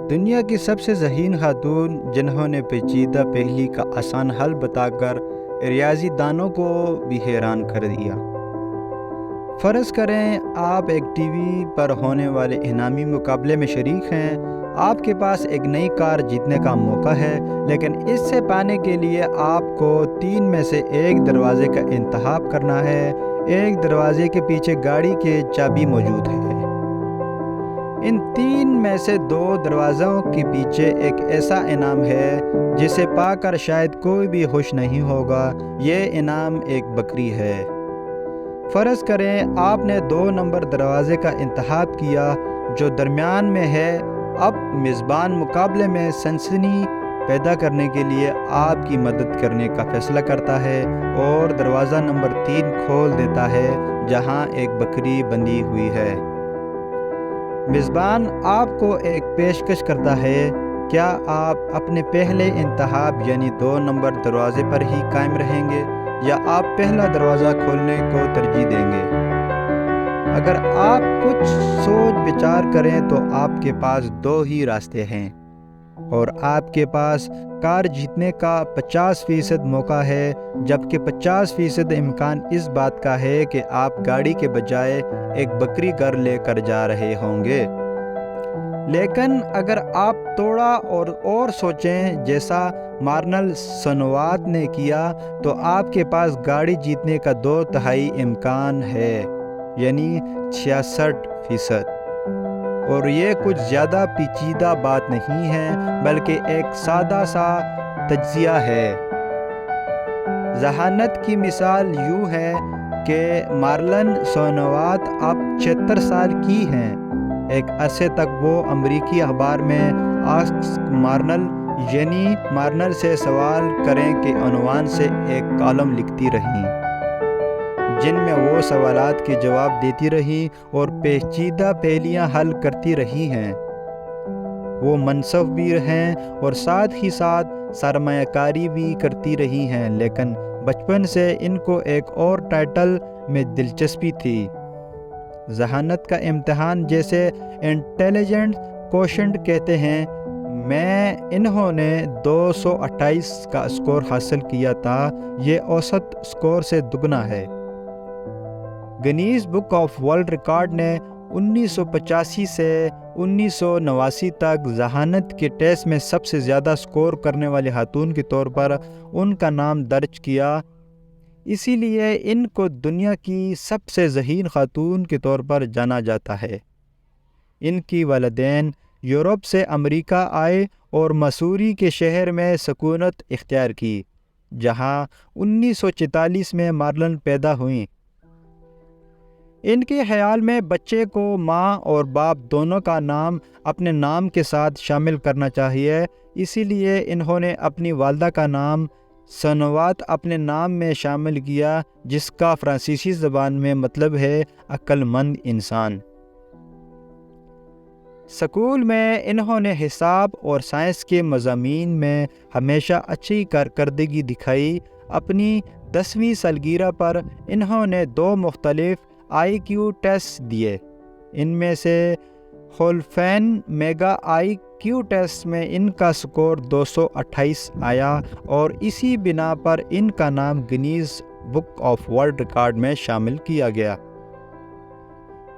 دنیا کی سب سے ذہین خاتون جنہوں نے پیچیدہ پہلی کا آسان حل بتا کر ریاضی دانوں کو بھی حیران کر دیا۔ فرض کریں آپ ایک ٹی وی پر ہونے والے انعامی مقابلے میں شریک ہیں۔ آپ کے پاس ایک نئی کار جیتنے کا موقع ہے، لیکن اس سے پانے کے لیے آپ کو 3 میں سے ایک دروازے کا انتخاب کرنا ہے۔ ایک دروازے کے پیچھے گاڑی کی چابی موجود ہے۔ ان 3 میں سے 2 دروازوں کے پیچھے ایک ایسا انعام ہے جسے پا کر شاید کوئی بھی خوش نہیں ہوگا۔ یہ انعام ایک بکری ہے۔ فرض کریں آپ نے 2 نمبر دروازے کا انتخاب کیا جو درمیان میں ہے۔ اب میزبان مقابلے میں سنسنی پیدا کرنے کے لیے آپ کی مدد کرنے کا فیصلہ کرتا ہے اور دروازہ نمبر 3 کھول دیتا ہے جہاں ایک بکری بندھی ہوئی ہے۔ میزبان آپ کو ایک پیشکش کرتا ہے۔ کیا آپ اپنے پہلے انتخاب یعنی 2 نمبر دروازے پر ہی قائم رہیں گے یا آپ پہلا دروازہ کھولنے کو ترجیح دیں گے؟ اگر آپ کچھ سوچ بچار کریں تو آپ کے پاس 2 ہی راستے ہیں اور آپ کے پاس کار جیتنے کا 50% موقع ہے، جبکہ 50% امکان اس بات کا ہے کہ آپ گاڑی کے بجائے ایک بکری گھر لے کر جا رہے ہوں گے۔ لیکن اگر آپ تھوڑا اور سوچیں جیسا مارنل سنوات نے کیا تو آپ کے پاس گاڑی جیتنے کا 2/3 امکان ہے، یعنی 66%۔ اور یہ کچھ زیادہ پیچیدہ بات نہیں ہے بلکہ ایک سادہ سا تجزیہ ہے۔ ذہانت کی مثال یوں ہے کہ مارلن سونوات اب 76 سال کی ہیں۔ ایک عرصے تک وہ امریکی اخبار میں آسک مارنل یعنی مارنل سے سوال کریں کے عنوان سے ایک کالم لکھتی رہیں، جن میں وہ سوالات کے جواب دیتی رہیں اور پیچیدہ پہیلیاں حل کرتی رہی ہیں۔ وہ منصف بھی ہیں اور ساتھ ہی ساتھ سرمایہ کاری بھی کرتی رہی ہیں، لیکن بچپن سے ان کو ایک اور ٹائٹل میں دلچسپی تھی، ذہانت کا امتحان، جسے انٹیلیجنٹ کوشنٹ کہتے ہیں۔ میں انہوں نے 228 کا اسکور حاصل کیا تھا، یہ اوسط اسکور سے دگنا ہے۔ Guinness book of world record نے 1985 سے 1989 تک ذہانت کے ٹیسٹ میں سب سے زیادہ اسکور کرنے والی خاتون کے طور پر ان کا نام درج کیا، اسی لیے ان کو دنیا کی سب سے ذہین خاتون کے طور پر جانا جاتا ہے۔ ان کی والدین یورپ سے امریکہ آئے اور مسوری کے شہر میں سکونت اختیار کی، جہاں 1944 میں مارلن پیدا ہوئیں۔ ان کے خیال میں بچے کو ماں اور باپ دونوں کا نام اپنے نام کے ساتھ شامل کرنا چاہیے، اسی لیے انہوں نے اپنی والدہ کا نام سنوات اپنے نام میں شامل کیا، جس کا فرانسیسی زبان میں مطلب ہے عقل مند انسان۔ اسکول میں انہوں نے حساب اور سائنس کے مضامین میں ہمیشہ اچھی کارکردگی دکھائی۔ اپنی 10ویں سالگرہ پر انہوں نے 2 مختلف آئی کیو ٹیسٹ دیے۔ ان میں سے ہولفین میگا آئی کیو ٹیسٹ میں ان کا سکور 228 آیا اور اسی بنا پر ان کا نام Guinness book of world record میں شامل کیا گیا۔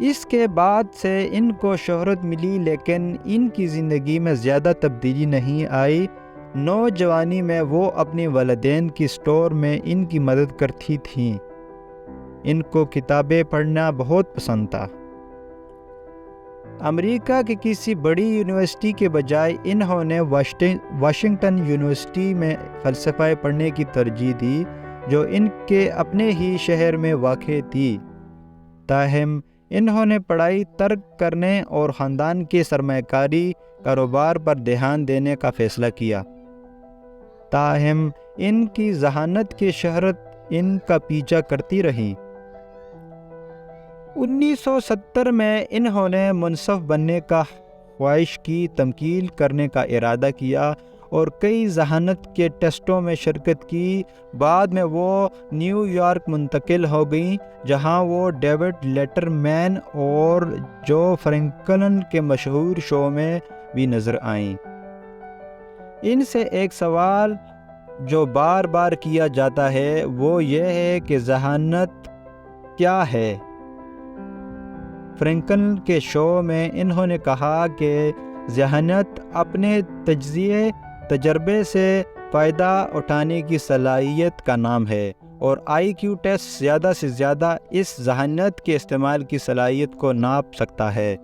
اس کے بعد سے ان کو شہرت ملی، لیکن ان کی زندگی میں زیادہ تبدیلی نہیں آئی۔ نوجوانی میں وہ اپنے والدین کی اسٹور میں ان کی مدد کرتی تھیں۔ ان کو کتابیں پڑھنا بہت پسند تھا۔ امریکہ کی کسی بڑی یونیورسٹی کے بجائے انہوں نے واشنگٹن یونیورسٹی میں فلسفہ پڑھنے کی ترجیح دی، جو ان کے اپنے ہی شہر میں واقع تھی۔ تاہم انہوں نے پڑھائی ترک کرنے اور خاندان کے سرمایہ کاری کاروبار پر دھیان دینے کا فیصلہ کیا۔ تاہم ان کی ذہانت کی شہرت ان کا پیچھا کرتی رہی۔ 1970 میں انہوں نے منصف بننے کا خواہش کی تکمیل کرنے کا ارادہ کیا اور کئی ذہانت کے ٹیسٹوں میں شرکت کی۔ بعد میں وہ نیو یارک منتقل ہو گئیں، جہاں وہ ڈیوڈ لیٹر مین اور جو فرینکلن کے مشہور شو میں بھی نظر آئیں۔ ان سے ایک سوال جو بار بار کیا جاتا ہے وہ یہ ہے کہ ذہانت کیا ہے؟ فرینکل کے شو میں انہوں نے کہا کہ ذہانت اپنے تجربے سے فائدہ اٹھانے کی صلاحیت کا نام ہے، اور آئی کیو ٹیسٹ زیادہ سے زیادہ اس ذہانت کے استعمال کی صلاحیت کو ناپ سکتا ہے۔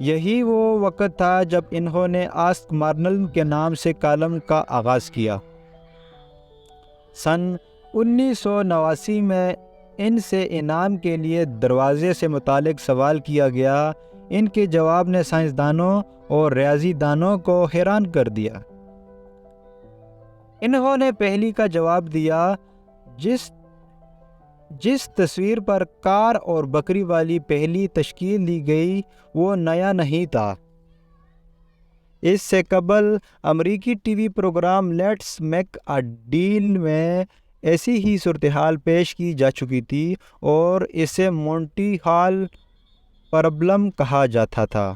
یہی وہ وقت تھا جب انہوں نے آسک مارنل کے نام سے کالم کا آغاز کیا۔ سن 1989 میں ان سے انعام کے لیے دروازے سے متعلق سوال کیا گیا۔ ان کے جواب نے سائنسدانوں اور ریاضی دانوں کو حیران کر دیا۔ انہوں نے پہلی کا جواب دیا، جس تصویر پر کار اور بکری والی پہلی تشکیل دی گئی وہ نیا نہیں تھا۔ اس سے قبل امریکی TV program let's make a deal میں ایسی ہی صورتحال پیش کی جا چکی تھی اور اسے مونٹی ہال پرابلم کہا جاتا تھا۔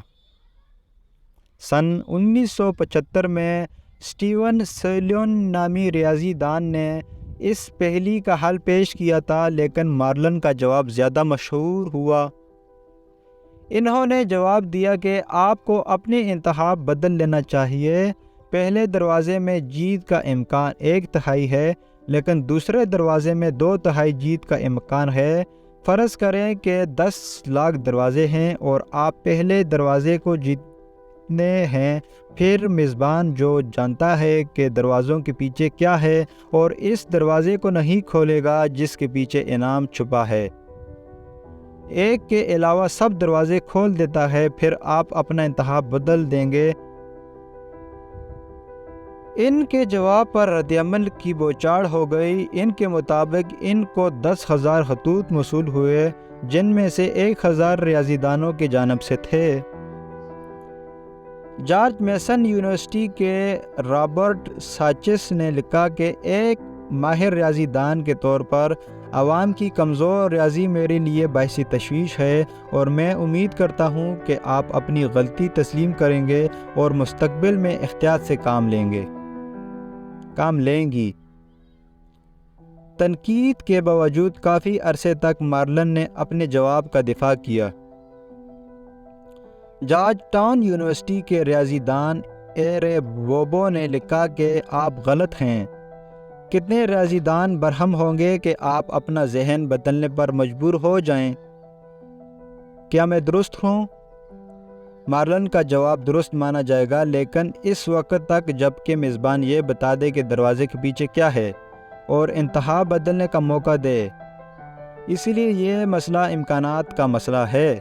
سن 1975 میں اسٹیون سیلون نامی ریاضی دان نے اس پہلی کا حل پیش کیا تھا، لیکن مارلن کا جواب زیادہ مشہور ہوا۔ انہوں نے جواب دیا کہ آپ کو اپنے انتخاب بدل لینا چاہیے۔ پہلے دروازے میں جیت کا امکان 1/3 ہے، لیکن دوسرے دروازے میں 2/3 جیت کا امکان ہے۔ فرض کریں کہ 10 لاکھ دروازے ہیں اور آپ پہلے دروازے کو جیتنے ہیں، پھر میزبان جو جانتا ہے کہ دروازوں کے پیچھے کیا ہے اور اس دروازے کو نہیں کھولے گا جس کے پیچھے انعام چھپا ہے، ایک کے علاوہ سب دروازے کھول دیتا ہے، پھر آپ اپنا انتخاب بدل دیں گے۔ ان کے جواب پر رد عمل کی بوچھاڑ ہو گئی۔ ان کے مطابق ان کو 10,000 خطوط موصول ہوئے، جن میں سے 1,000 ریاضی دانوں کی جانب سے تھے۔ جارج میسن یونیورسٹی کے رابرٹ ساچس نے لکھا کہ ایک ماہر ریاضی دان کے طور پر عوام کی کمزور ریاضی میرے لیے باعث تشویش ہے، اور میں امید کرتا ہوں کہ آپ اپنی غلطی تسلیم کریں گے اور مستقبل میں احتیاط سے کام لیں گی۔ تنقید کے باوجود کافی عرصے تک مارلن نے اپنے جواب کا دفاع کیا۔ جارج ٹاؤن یونیورسٹی کے ریاضی دان رے بوبو نے لکھا کہ آپ غلط ہیں۔ کتنے ریاضی دان برہم ہوں گے کہ آپ اپنا ذہن بدلنے پر مجبور ہو جائیں؟ کیا میں درست ہوں؟ مارلن کا جواب درست مانا جائے گا، لیکن اس وقت تک جب کہ میزبان یہ بتا دے کہ دروازے کے پیچھے کیا ہے اور انتخاب بدلنے کا موقع دے۔ اسی لیے یہ مسئلہ امکانات کا مسئلہ ہے۔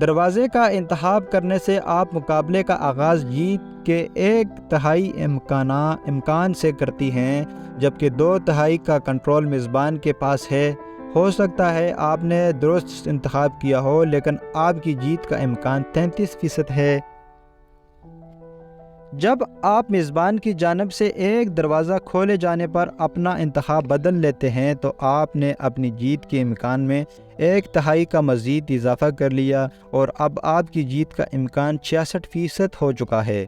دروازے کا انتخاب کرنے سے آپ مقابلے کا آغاز جیت کے 1/3 امکان سے کرتی ہیں، جبکہ 2/3 کا کنٹرول میزبان کے پاس ہے۔ ہو سکتا ہے آپ نے درست انتخاب کیا ہو، لیکن آپ کی جیت کا امکان 33% ہے۔ جب آپ میزبان کی جانب سے ایک دروازہ کھولے جانے پر اپنا انتخاب بدل لیتے ہیں تو آپ نے اپنی جیت کے امکان میں 1/3 کا مزید اضافہ کر لیا، اور اب آپ کی جیت کا امکان 66% ہو چکا ہے۔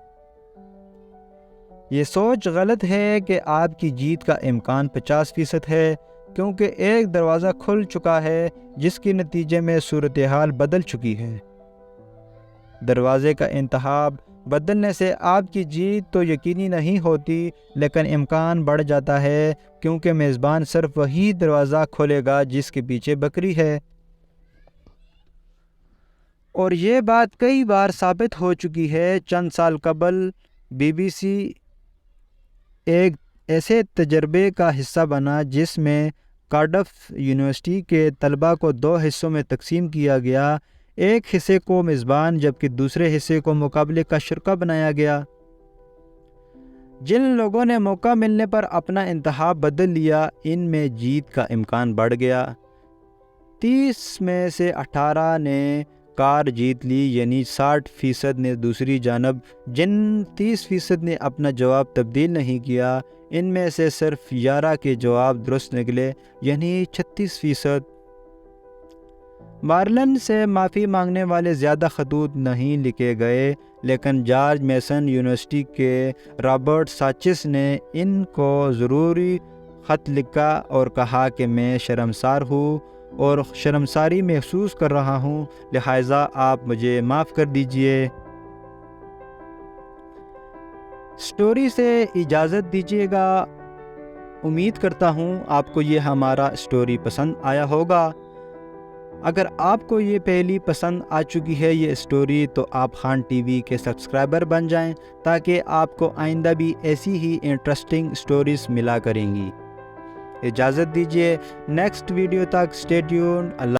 یہ سوچ غلط ہے کہ آپ کی جیت کا امکان 50% ہے، کیونکہ ایک دروازہ کھل چکا ہے جس کے نتیجے میں صورتحال بدل چکی ہے۔ دروازے کا انتخاب بدلنے سے آپ کی جیت تو یقینی نہیں ہوتی، لیکن امکان بڑھ جاتا ہے، کیونکہ میزبان صرف وہی دروازہ کھولے گا جس کے پیچھے بکری ہے۔ اور یہ بات کئی بار ثابت ہو چکی ہے۔ چند سال قبل BBC ایک ایسے تجربے کا حصہ بنا جس میں کارڈف یونیورسٹی کے طلباء کو 2 حصوں میں تقسیم کیا گیا۔ ایک حصے کو میزبان جبکہ دوسرے حصے کو مقابلے کا شرکا بنایا گیا۔ جن لوگوں نے موقع ملنے پر اپنا انتخاب بدل لیا، ان میں جیت کا امکان بڑھ گیا۔ 30 میں سے 18 نے کار جیت لی، یعنی 60% نے۔ دوسری جانب جن 30% نے اپنا جواب تبدیل نہیں کیا، ان میں سے صرف 11 کے جواب درست نکلے، یعنی 36%۔ مارلن سے معافی مانگنے والے زیادہ خطوط نہیں لکھے گئے، لیکن جارج میسن یونیورسٹی کے رابرٹ ساچس نے ان کو ضروری خط لکھا اور کہا کہ میں شرمسار ہوں اور شرمساری محسوس کر رہا ہوں، لہٰذا آپ مجھے معاف کر دیجئے۔ سٹوری سے اجازت دیجیے گا۔ امید کرتا ہوں آپ کو یہ ہمارا سٹوری پسند آیا ہوگا۔ اگر آپ کو یہ پہلی پسند آ چکی ہے یہ سٹوری تو آپ خان ٹی وی کے سبسکرائبر بن جائیں تاکہ آپ کو آئندہ بھی ایسی ہی انٹرسٹنگ سٹوریز ملا کریں گی۔ اجازت دیجیے، نیکسٹ ویڈیو تک اسٹے ٹیون۔ اللہ